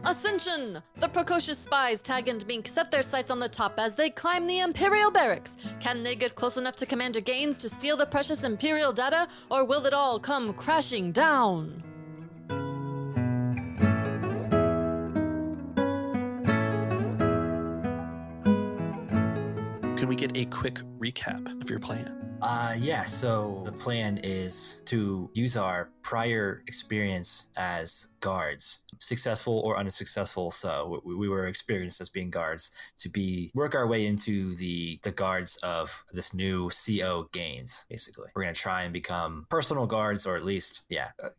Ascension! The precocious spies, Tag and Bink, set their sights on the top as they climb the Imperial barracks. Can they get close enough to Commander Gaines to steal the precious Imperial data, or will it all come crashing down? Can we get a quick recap of your plan? Yeah, so the plan is to use our prior experience as guards, successful or unsuccessful, so we were experienced as being guards, to work our way into the guards of this new CO Gaines, basically. We're going to try and become personal guards, or at least,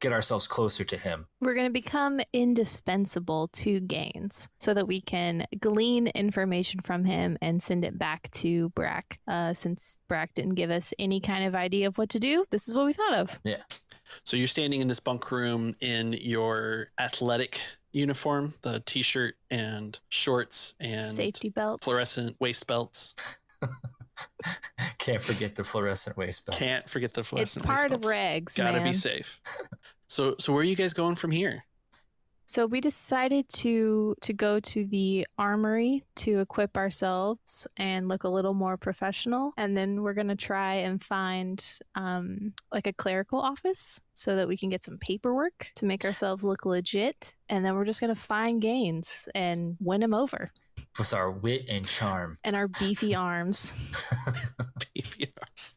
get ourselves closer to him. We're going to become indispensable to Gaines so that we can glean information from him and send it back to Brack. Since Brack didn't give us any kind of idea of what to do, this is what we thought of. Yeah. So you're standing in this bunk room in your athletic uniform, the t-shirt and shorts and safety belts, fluorescent waist belts. Can't forget the fluorescent waist belts. Can't forget the fluorescent waist belts. It's part of regs, Gotta man. be safe. So where are you guys going from here? So we decided to go to the armory to equip ourselves and look a little more professional. And then we're going to try and find like a clerical office so that we can get some paperwork to make ourselves look legit. And then we're just going to find Gaines and win him over. With our wit and charm. And our beefy arms. Beefy arms.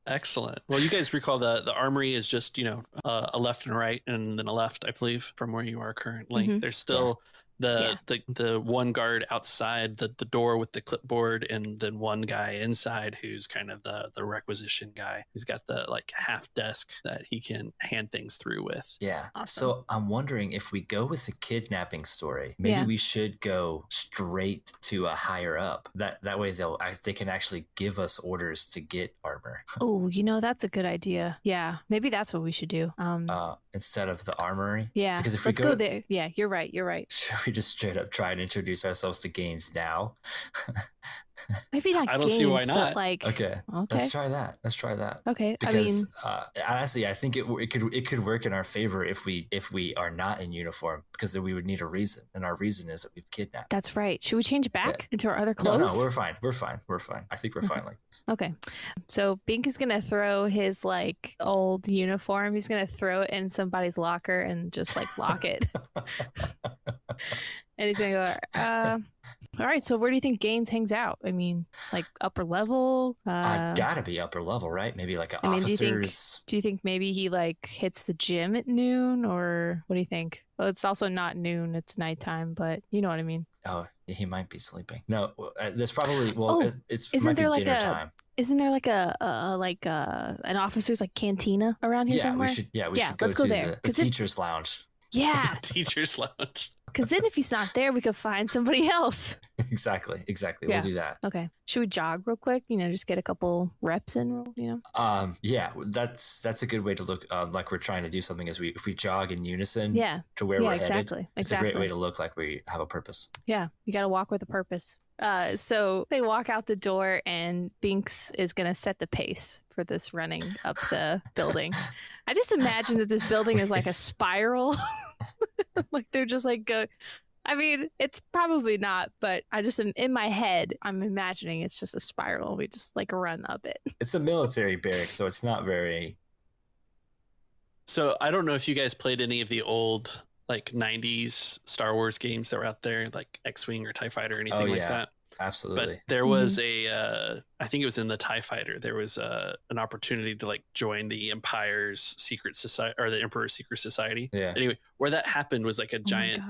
Excellent. Well, you guys recall the armory is just, a left and a right and then a left, I believe, from where you are currently. Mm-hmm. There's still the one guard outside the door with the clipboard, and then one guy inside who's kind of the requisition guy. He's got the half desk that he can hand things through with. Yeah. Awesome. So I'm wondering, if we go with the kidnapping story, maybe we should go straight to a higher up. That way they can actually give us orders to get armor. Oh, that's a good idea. Yeah, maybe that's what we should do. Instead of the armory. Yeah. Because if let's we go there. Yeah, you're right. Should we just straight up try and introduce ourselves to Gaines now? Maybe not. I don't Gaines, see why not. But okay. Let's try that. Okay. Because honestly, I think it could work in our favor if we are not in uniform, because then we would need a reason, and our reason is that we've kidnapped. That's right. Should we change back into our other clothes? No, we're fine. I think we're fine like this. Okay. So Bink is gonna throw his old uniform. He's gonna throw it in somebody's locker and just lock it. And he's gonna go, all right, so where do you think Gaines hangs out? I mean, upper level? Gotta be upper level, right? Maybe officers. Do you think maybe he hits the gym at noon, or what do you think? Well, it's also not noon, it's nighttime, but you know what I mean. Oh, he might be sleeping. No, there's probably, it isn't might there be dinner time. Isn't there an officer's cantina around here somewhere? We should go to the teacher's lounge. Yeah. Teacher's lounge. Because then if he's not there, we could find somebody else. Exactly. Yeah. We'll do that. Okay. Should we jog real quick? Just get a couple reps in, Yeah, that's a good way to look like we're trying to do something, if we jog in unison to where we're headed. It's a great way to look like we have a purpose. Yeah, you got to walk with a purpose. So they walk out the door, and Binks is going to set the pace for this running up the building. I just imagine that this building is like a spiral. They're just go. I mean, it's probably not, but I just am in my head. I'm imagining it's just a spiral. We just run up it. It's a military barrack, so it's not very. So I don't know if you guys played any of the old 90s Star Wars games that were out there, like X-Wing or TIE Fighter or anything like that. Absolutely. But there was I think it was in the TIE Fighter, there was an opportunity to join the Empire's secret society, or the Emperor's secret society. Yeah. Anyway, where that happened was a giant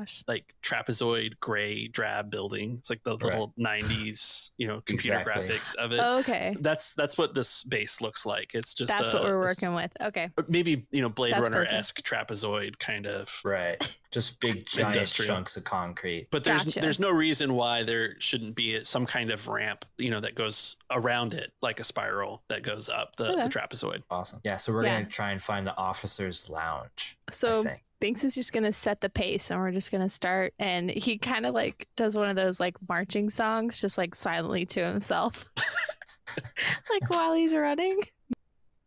trapezoid gray drab building. It's the little 90s computer graphics of it. Oh, okay. That's what this base looks like. It's just that's what we're working with. Okay. Maybe Blade Runner-esque trapezoid kind of. Right. Just big giant chunks of concrete. But there's no reason why there shouldn't be some kind of ramp that goes around it, like a spiral that goes up the trapezoid. Awesome. Yeah, so we're going to try and find the officer's lounge. So Binks is just going to set the pace, and we're just going to start. And he kind of does one of those marching songs, just silently to himself, while he's running.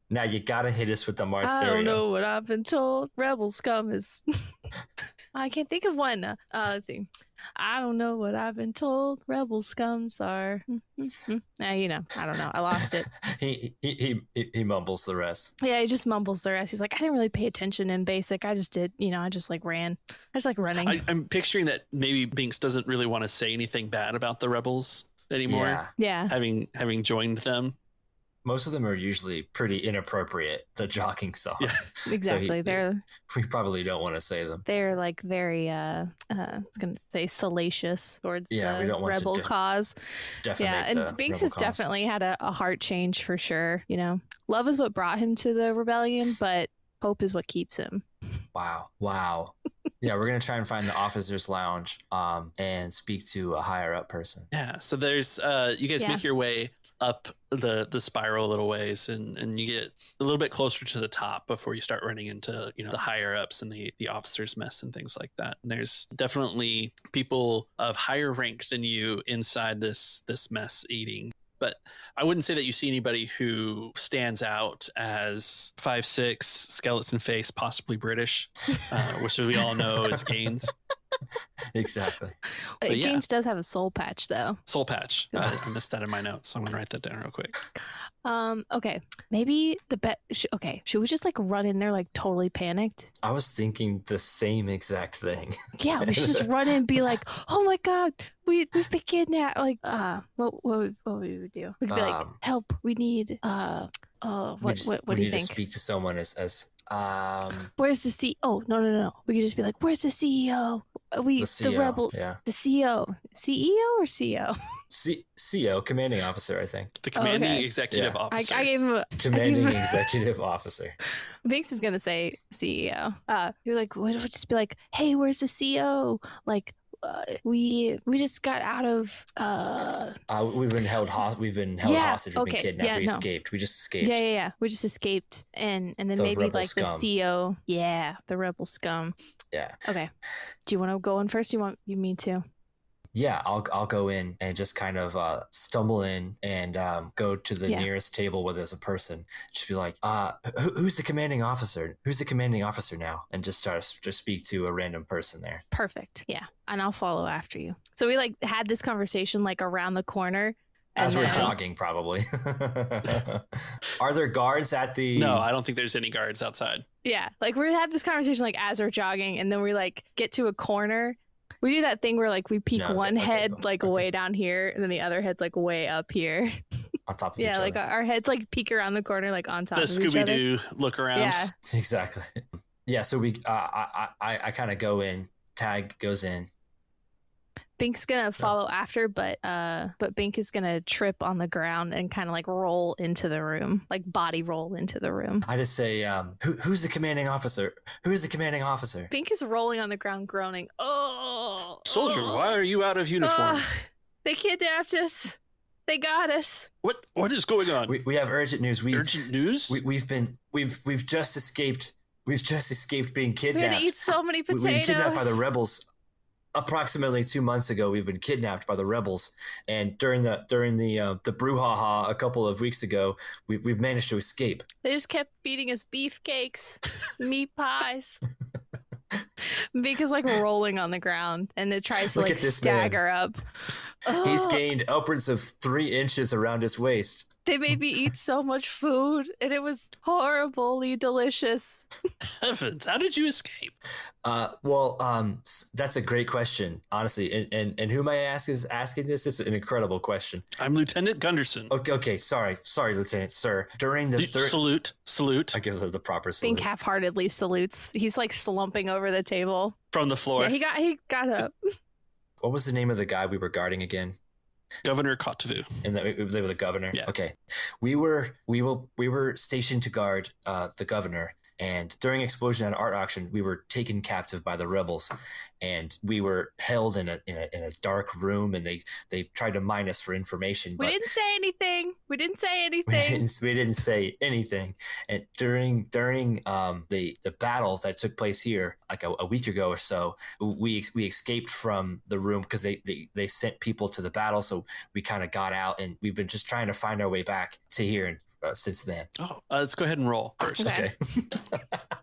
Now you got to hit us with the march. I don't know what I've been told. Rebels come as... I can't think of one. Let's see. I don't know what I've been told. Rebel scums are. I don't know. I lost it. he mumbles the rest. Yeah, he just mumbles the rest. He's like, I didn't really pay attention in basic. I just did. I just like ran. I just like running. I'm picturing that maybe Binks doesn't really want to say anything bad about the rebels anymore. Yeah. Having joined them. Most of them are usually pretty inappropriate, the jogging songs. Yeah, exactly. So we probably don't want to say them. They're like very I was gonna say salacious towards we don't want rebel cause. Yeah, and Binks has definitely had a heart change for sure. Love is what brought him to the rebellion, but hope is what keeps him. Wow. Yeah, we're gonna try and find the officers' lounge and speak to a higher up person. Yeah, so there's you guys make your way up the spiral a little ways and you get a little bit closer to the top before you start running into the higher ups and the officers mess and things like that. And there's definitely people of higher rank than you inside this mess eating, but I wouldn't say that you see anybody who stands out as 5'6", skeleton face, possibly British, which we all know is Gaines. Exactly. Gaines does have a soul patch though. Soul patch. I missed that in my notes, so I'm gonna write that down real quick. Okay, maybe should we just like run in there like totally panicked? I was thinking the same exact thing. Yeah, we should just run in and be like, oh my god, we've been kidnapped. Like what would we do? We could be like, help, we need what do you think? We need to speak to someone as where's the CEO? Oh, no. We could just be like, where's the CEO? The rebel, the CEO or CEO? CEO, commanding officer, I think. The commanding executive officer. I gave him a commanding executive officer. Binks is gonna say CEO. You're like, we'll just be like, hey, where's the CEO? Like, we just got out of. We've been held hostage. We've been kidnapped. We escaped. We just escaped. Yeah. We just escaped, and then maybe like scum. The CEO. Yeah, the rebel scum. Yeah. Okay. Do you want to go in first? You me to? Yeah, I'll go in and just kind of stumble in and go to the nearest table where there's a person. Just be like, who's the commanding officer? Who's the commanding officer now? And just speak to a random person there. Perfect. Yeah, and I'll follow after you. So we like had this conversation like around the corner. As we're jogging, probably. Are there guards at the... No, I don't think there's any guards outside. Yeah, like we had this conversation like as we're jogging, and then we like get to a corner. We do that thing where like we peek one head like way down here, and then the other head's like way up here. On top of each other. Yeah, like our heads like peek around the corner, like on top of each other. The Scooby-Doo look around. Yeah, exactly. Yeah, so we I kind of go in. Tag goes in. Bink's gonna follow after, but Bink is gonna trip on the ground and kind of like roll into the room, like body roll into the room. I just say, who's the commanding officer? Who is the commanding officer? Bink is rolling on the ground, groaning. Oh, soldier, why are you out of uniform? They kidnapped us. They got us. What is going on? We have urgent news. Urgent news? We've just escaped. We've just escaped being kidnapped. We had to eat so many potatoes. We've been kidnapped by the rebels. Approximately 2 months ago, we've been kidnapped by the rebels, and during the brouhaha a couple of weeks ago, we've managed to escape. They just kept feeding us beefcakes, meat pies. Bink is like rolling on the ground, and it tries to like stagger up. He's gained upwards of 3 inches around his waist. They made me eat so much food, and it was horribly delicious. Heavens, how did you escape? That's a great question, honestly. And who may I ask is asking this? It's an incredible question. I'm Lieutenant Gunderson. Okay, sorry, Lieutenant, sir. During the salute. I give the proper salute. Bink half-heartedly salutes. He's like slumping over the table from the floor. Yeah, he got up. What was the name of the guy we were guarding again? Governor Kotzebue. And they were the governor. Yeah. Okay, we were stationed to guard the governor. And during explosion at art auction, we were taken captive by the rebels, and we were held in a dark room, and they tried to mine us for information. We didn't say anything. We didn't say anything. And during the battle that took place here, like a week ago or so, we escaped from the room because they sent people to the battle. So we kind of got out, and we've been just trying to find our way back to here. And since then. Let's go ahead and roll first. Okay.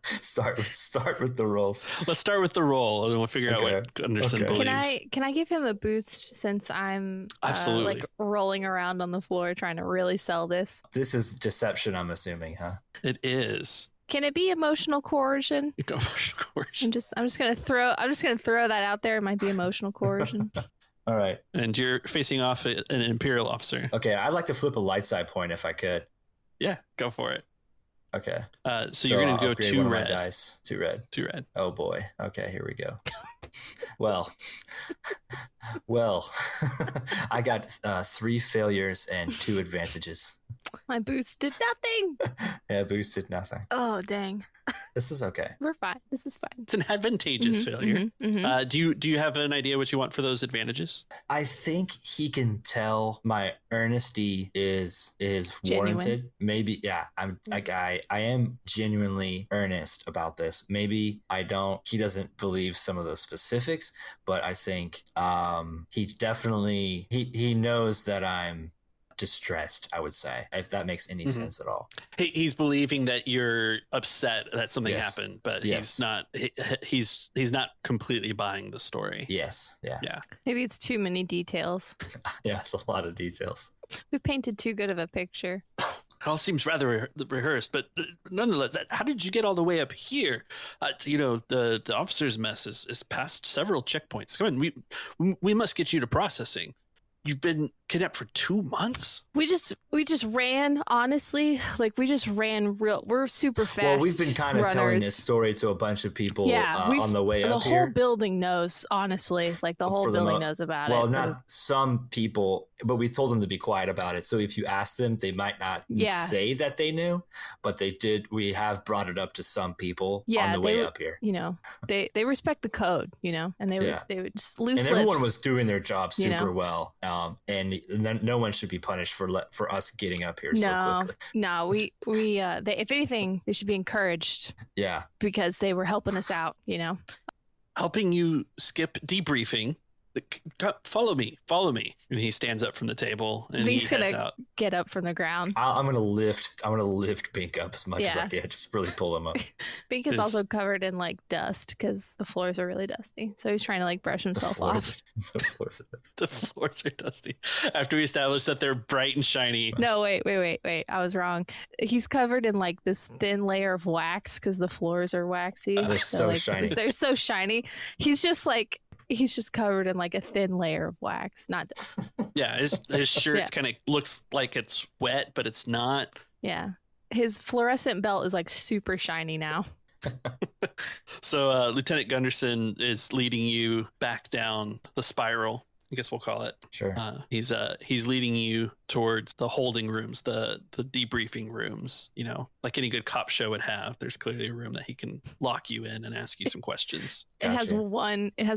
Start with the rolls. Let's start with the roll, and then we'll figure out what Gunderson believes. Can I give him a boost since I'm Absolutely like rolling around on the floor trying to really sell this? This is deception, I'm assuming, huh? It is. Can it be emotional coercion? Emotional coercion. I'm just gonna throw that out there. It might be emotional coercion. All right. And you're facing off an Imperial officer. Okay, I'd like to flip a light side point if I could. Yeah, go for it. Okay. So you're going to go upgrade 2 one of red. my dice. 2 red. 2 red. Oh boy. Okay, here we go. Well, I got 3 failures and 2 advantages. My boost did nothing. Yeah, boosted nothing. Oh, dang. This is okay. We're fine. This is fine. It's an advantageous failure. Do you have an idea what you want for those advantages? I think he can tell my earnesty is warranted. Maybe, yeah. I am genuinely earnest about this. Maybe he doesn't believe some of the specifics, but I think he definitely he knows that I'm distressed, I would say, if that makes any sense at all. He's believing that you're upset that something happened, but he's not completely buying the story. Yes. Yeah. Maybe it's too many details. Yeah, it's a lot of details. We painted too good of a picture. It all seems rather rehearsed, but nonetheless, how did you get all the way up here? The officer's mess is past several checkpoints. Come on, we must get you to processing. You've been kidnapped for 2 months? We just ran, honestly. Like, we just ran we're super fast. Well, we've been kind of telling this story to a bunch of people on the way up here. The whole building knows, honestly. Like, the whole building knows about it. Well, not some people, but we told them to be quiet about it. So if you ask them, they might not say that they knew, but they did. We have brought it up to some people on the way up here. You know, they respect the code, you know, and they would just loose lips. And everyone was doing their job super well. And no one should be punished for us getting up here so quickly. No, if anything, they should be encouraged. Yeah, because they were helping us out, you know, helping you skip debriefing. Follow me. And he stands up from the table and Bink's he heads gonna out. Get up from the ground. I'm gonna lift Bink up as much as I can. Just really pull him up. Bink is also covered in like dust because the floors are really dusty. So he's trying to like brush himself off. The floors are dusty. After we established that they're bright and shiny. No, wait. I was wrong. He's covered in like this thin layer of wax because the floors are waxy. They're so like, shiny. They're so shiny. He's just covered in like a thin layer of wax, not dust. Yeah, his shirt kind of looks like it's wet, but it's not. Yeah. His fluorescent belt is like super shiny now. So Lieutenant Gunderson is leading you back down the spiral, I guess we'll call it. Sure. He's leading you towards the holding rooms, the debriefing rooms, you know, like any good cop show would have. There's clearly a room that he can lock you in and ask you some questions. It has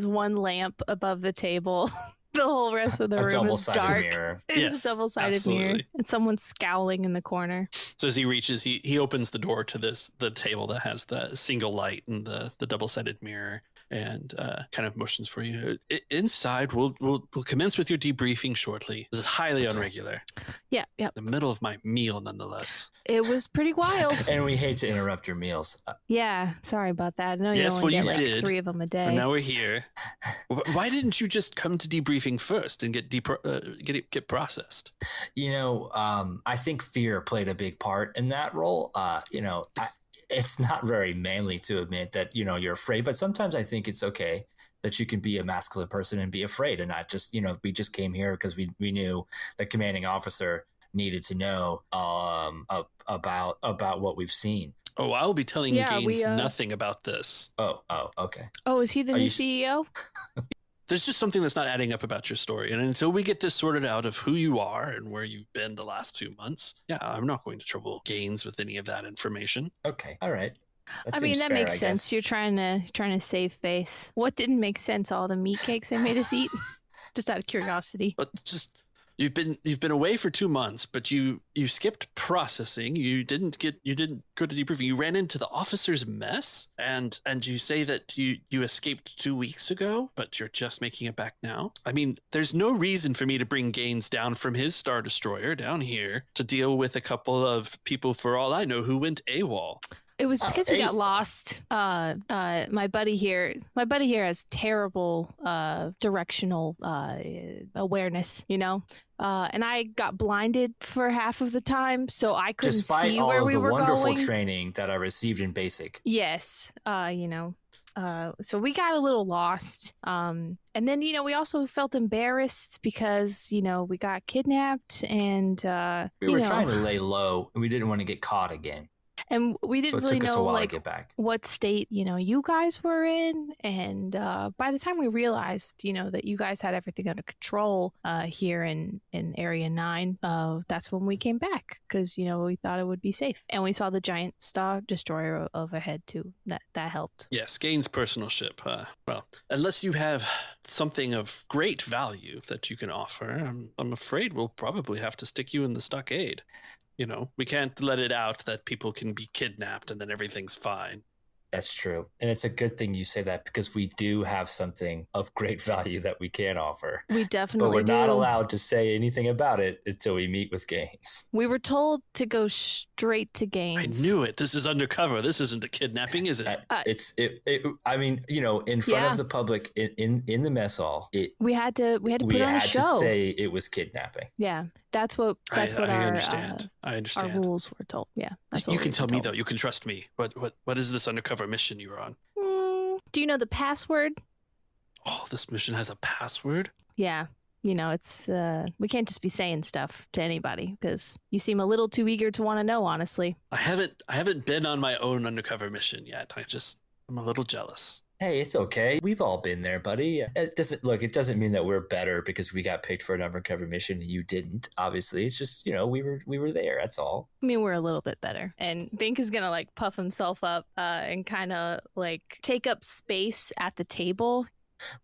one lamp above the table. The whole rest of the room is dark. Mirror. It's a double-sided mirror. And someone's scowling in the corner. So as he reaches, he opens the door to the table that has the single light and the double-sided mirror, and kind of motions for you. Inside, we'll commence with your debriefing shortly. This is highly unregular. Yeah. The middle of my meal, nonetheless. It was pretty wild. And we hate to interrupt your meals. Yeah, sorry about that. I know you only get like 3 of them a day. And now we're here. Why didn't you just come to debriefing first and get processed? You know, I think fear played a big part in that role. It's not very manly to admit that, you know, you're afraid, but sometimes I think it's okay that you can be a masculine person and be afraid and not just, you know, we just came here because we knew the commanding officer needed to know about what we've seen. Oh, I'll be telling Gaines nothing about this. Oh, okay. Oh, is he the new CEO? There's just something that's not adding up about your story. And until we get this sorted out of who you are and where you've been the last 2 months, I'm not going to trouble Gaines with any of that information. Okay. All right. That makes sense. You're trying to save face. What didn't make sense? All the meat cakes I made us eat? Just out of curiosity. But you've been away for 2 months, but you skipped processing. You didn't go to debriefing. You ran into the officer's mess, and you say that you escaped 2 weeks ago, but you're just making it back now. I mean, there's no reason for me to bring Gaines down from his Star Destroyer down here to deal with a couple of people, for all I know, who went AWOL. It was because we got lost. My buddy here has terrible directional awareness, you know. And I got blinded for half of the time, so I couldn't see where we were going. Despite all of the wonderful training that I received in basic. Yes, you know. So we got a little lost. And then, you know, we also felt embarrassed because, you know, we got kidnapped and we were trying to lay low and we didn't want to get caught again. And we didn't really know like get back. what state, you know, you guys were in. And by the time we realized, you know, that you guys had everything under control here in Area 9, that's when we came back because, you know, we thought it would be safe. And we saw the giant Star Destroyer overhead too. That helped. Yes, Gain's personal ship. Well, unless you have something of great value that you can offer, I'm afraid we'll probably have to stick you in the stockade. You know, we can't let it out that people can be kidnapped and then everything's fine. That's true. And it's a good thing you say that because we do have something of great value that we can offer. We definitely But we're not allowed to say anything about it until we meet with Gaines. We were told to go straight to Gaines. I knew it. This is undercover. This isn't a kidnapping, is it? I mean, you know, in front of the public in the mess hall, we had to put on a show. We had to say it was kidnapping. Yeah. That's what I our understand. Our rules were told. Yeah. That's what you can tell me though. You can trust me. What is this undercover mission you were on? Do you know the password? Oh, this mission has a password? Yeah. You know, it's we can't just be saying stuff to anybody because you seem a little too eager to want to know, honestly. I haven't been on my own undercover mission yet. I'm a little jealous. Hey, it's okay. We've all been there, buddy. It doesn't mean that we're better because we got picked for an undercover mission and you didn't. Obviously, it's just, you know, we were there. That's all. I mean, we're a little bit better. And Bink is gonna like puff himself up and kind of like take up space at the table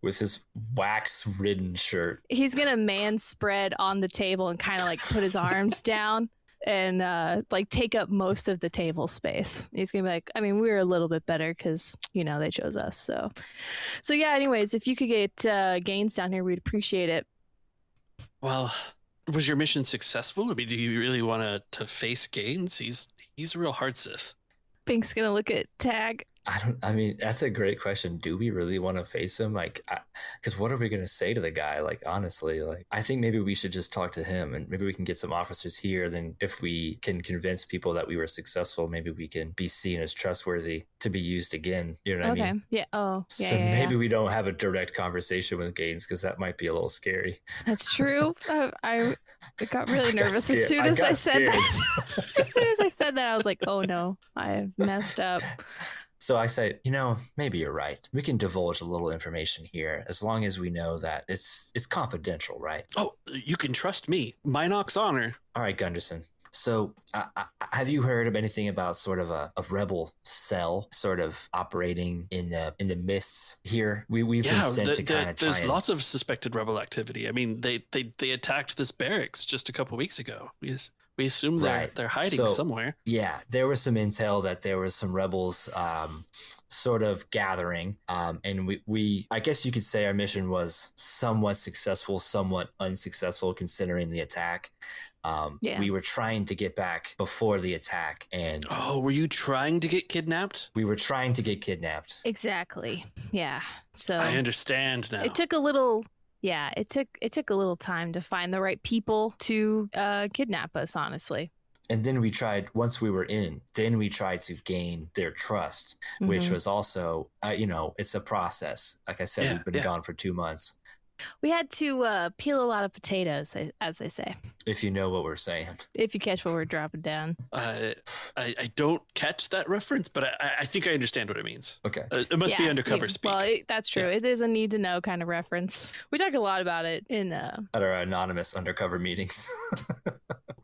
with his wax-ridden shirt. He's gonna man spread on the table and kind of like put his arms down. And like take up most of the table space. He's gonna be like, I mean, we're a little bit better because, you know, they chose us. So yeah. Anyways, if you could get Gaines down here, we'd appreciate it. Well, was your mission successful? I mean, do you really want to face Gaines? He's a real hard Sith. Bink's gonna look at Tag. I mean, that's a great question. Do we really want to face him? Like, because what are we going to say to the guy? Like, honestly, like, I think maybe we should just talk to him and maybe we can get some officers here. Then if we can convince people that we were successful, maybe we can be seen as trustworthy to be used again. You know what I mean? Yeah. Oh, yeah. So maybe we don't have a direct conversation with Gaines because that might be a little scary. That's true. I got really nervous as soon as I said that. As soon as I said that, I was like, oh no, I have messed up. So I say, you know, maybe you're right. We can divulge a little information here as long as we know that it's confidential, right? Oh, you can trust me. Minox's honor. All right, Gunderson. So have you heard of anything about sort of a rebel cell sort of operating in the mists here? We've been sent to kind of try. There's lots of suspected rebel activity. I mean, they attacked this barracks just a couple weeks ago. We assume they're hiding somewhere. Yeah, there was some intel that there was some rebels sort of gathering. And we I guess you could say our mission was somewhat successful, somewhat unsuccessful considering the attack. We were trying to get back before the attack. And were you trying to get kidnapped? We were trying to get kidnapped. Exactly. Yeah. So I understand now. It took a little... Yeah, it took a little time to find the right people to kidnap us, honestly. And then once we were in, then we tried to gain their trust, which was also, it's a process. Like I said, we've been gone for 2 months. We had to peel a lot of potatoes, as they say. If you know what we're saying. If you catch what we're dropping down. I don't catch that reference, but I think I understand what it means. Okay. It must be undercover speak. Well, that's true. Yeah. It is a need to know kind of reference. We talk a lot about it in... at our anonymous undercover meetings.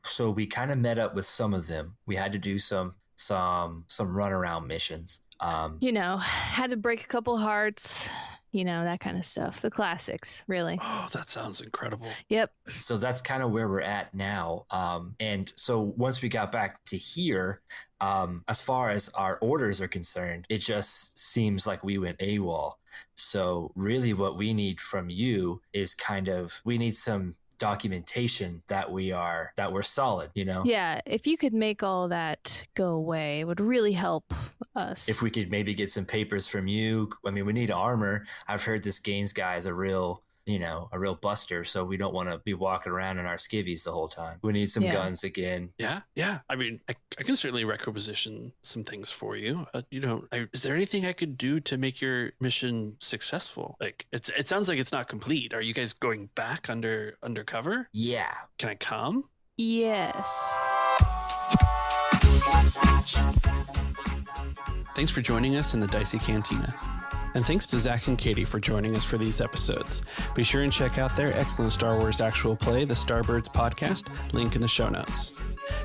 So we kind of met up with some of them. We had to do some runaround missions. Had to break a couple hearts... that kind of stuff. The classics, really. Oh, that sounds incredible. Yep. So that's kind of where we're at now. And so once we got back to here, as far as our orders are concerned, it just seems like we went AWOL. So really what we need from you is we need some documentation that we're solid, you know? Yeah, if you could make all that go away, it would really help us. If we could maybe get some papers from you. I mean, we need armor. I've heard this Gaines guy is a real buster, so we don't want to be walking around in our skivvies the whole time. We need some guns again. Yeah. I mean, I can certainly requisition some things for you. Is there anything I could do to make your mission successful? Like, it sounds like it's not complete. Are you guys going back undercover? Yeah. Can I come? Yes. Thanks for joining us in the Dicey Cantina. And thanks to Zach and Katie for joining us for these episodes. Be sure and check out their excellent Star Wars actual play, the Starbirds podcast, link in the show notes.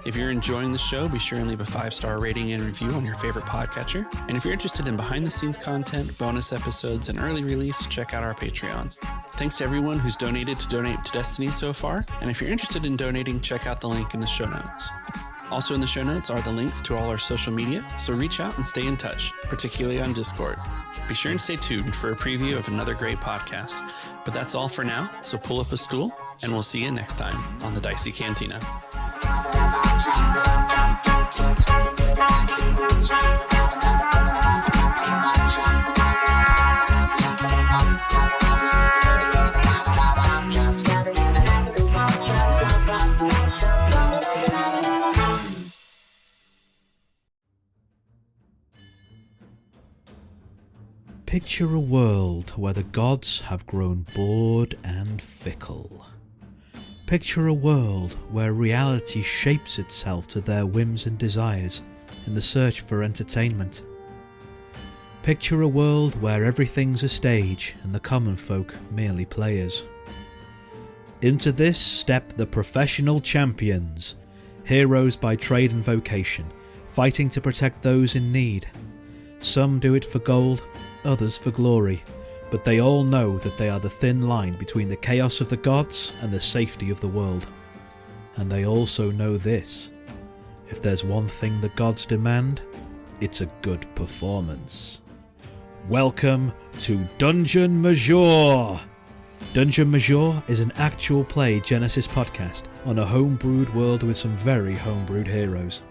If you're enjoying the show, be sure and leave a 5-star rating and review on your favorite podcatcher. And if you're interested in behind-the-scenes content, bonus episodes, and early release, check out our Patreon. Thanks to everyone who's donated to Destiny so far. And if you're interested in donating, check out the link in the show notes. Also in the show notes are the links to all our social media, so reach out and stay in touch, particularly on Discord. Be sure and stay tuned for a preview of another great podcast. But that's all for now, so pull up a stool, and we'll see you next time on the Dicey Cantina. Picture a world where the gods have grown bored and fickle. Picture a world where reality shapes itself to their whims and desires in the search for entertainment. Picture a world where everything's a stage and the common folk merely players. Into this step the professional champions, heroes by trade and vocation, fighting to protect those in need. Some do it for gold, others for glory, but they all know that they are the thin line between the chaos of the gods and the safety of the world. And they also know this: if there's one thing the gods demand, it's a good performance. Welcome to Dungeon Major! Dungeon Major is an actual play Genesis podcast on a homebrewed world with some very homebrewed heroes.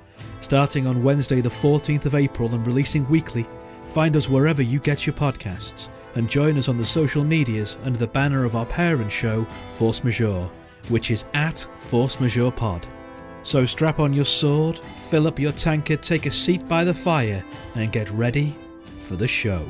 Starting on Wednesday the 14th of April and releasing weekly, find us wherever you get your podcasts, and join us on the social medias under the banner of our parent show, Force Majeure, which is at Force Majeure Pod. So strap on your sword, fill up your tankard, take a seat by the fire, and get ready for the show.